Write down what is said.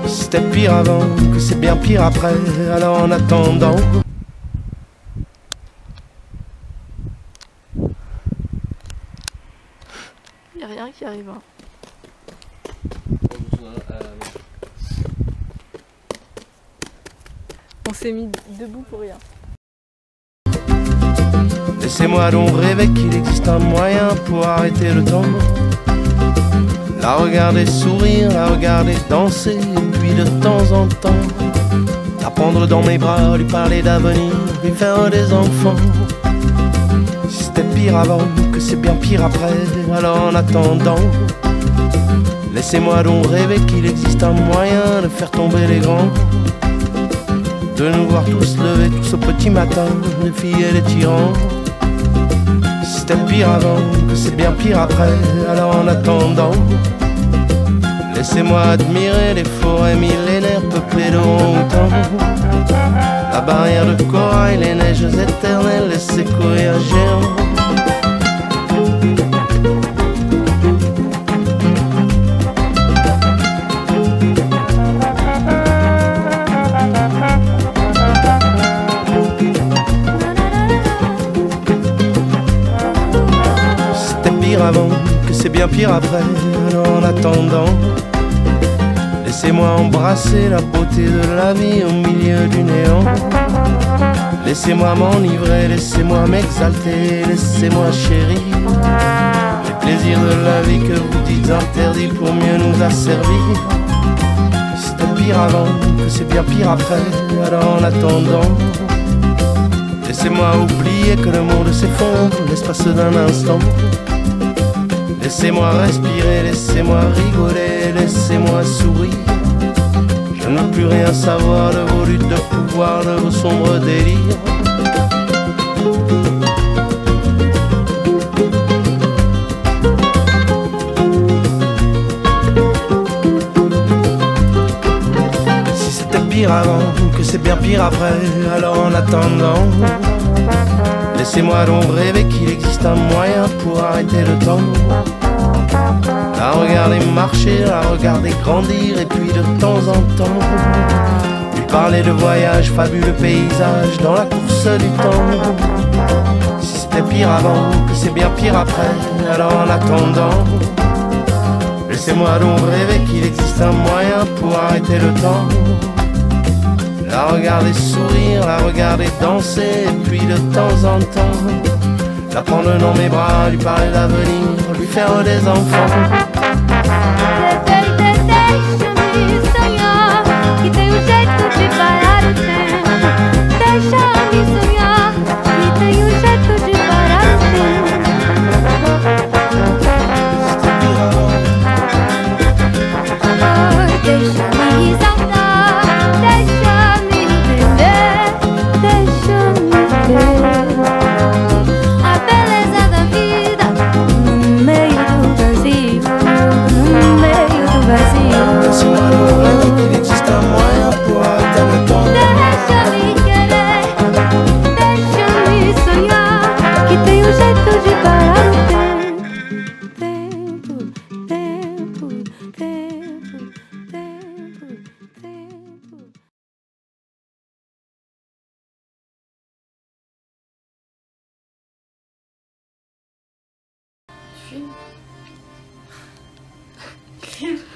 C'était pire avant, que c'est bien pire après, alors en attendant. Y'a rien qui arrive. Hein. On s'est mis debout pour rien. Laissez-moi donc rêver qu'il existe un moyen pour arrêter le temps. La regarder sourire, la regarder danser, et puis de temps en temps la prendre dans mes bras, lui parler d'avenir, lui faire des enfants. Si c'était pire avant, que c'est bien pire après, alors en attendant, laissez-moi donc rêver qu'il existe un moyen de faire tomber les grands, de nous voir tous lever tous au petit matin, les filles et les tyrans. Si c'était pire avant, que c'est bien pire après, alors en attendant, laissez-moi admirer les forêts millénaires peuplées d'orang-outans, la barrière de corail, les neiges éternelles, les séquoias géants. C'était pire avant, que c'est bien pire après, alors en attendant, laissez-moi embrasser la beauté de la vie au milieu du néant. Laissez-moi m'enivrer, laissez-moi m'exalter, laissez-moi chérir les plaisirs de la vie que vous dites interdits pour mieux nous asservir. C'était pire avant, que c'est bien pire après, alors en attendant, laissez-moi oublier que le monde s'effondre l'espace d'un instant. Laissez-moi respirer, laissez-moi rigoler, laissez-moi sourire. Je ne veux plus rien savoir de vos luttes de pouvoir, de vos sombres délires. Si c'était pire avant, que c'est bien pire après, alors en attendant, laissez-moi donc rêver qu'il existe un moyen pour arrêter le temps. La regarder marcher, la regarder grandir, et puis de temps en temps lui parler de voyages, fabuleux paysages dans la course du temps. Si c'était pire avant, que c'est bien pire après, alors en attendant, laissez-moi donc rêver qu'il existe un moyen pour arrêter le temps. La regarder sourire, la regarder danser, et puis de temps en temps la prendre dans mes bras, lui parler d'avenir, lui faire des enfants. Deixa-me sonhar, que tem jeito de parar o tempo. Deixa-me sonhar, que tem jeito de parar o tempo. Deixa-me exaltar, deixa-me entender, deixa-me ver a beleza da vida no meio do vazio, no meio do vazio. Laissez-moi donc rêver qu'il existe un moyen pour arrêter le temps. Deixa-me querer, deixa-me sonhar, que tem jeito de parar o tempo. Tempo, tempo, tempo, tempo, tempo. Tu filmes.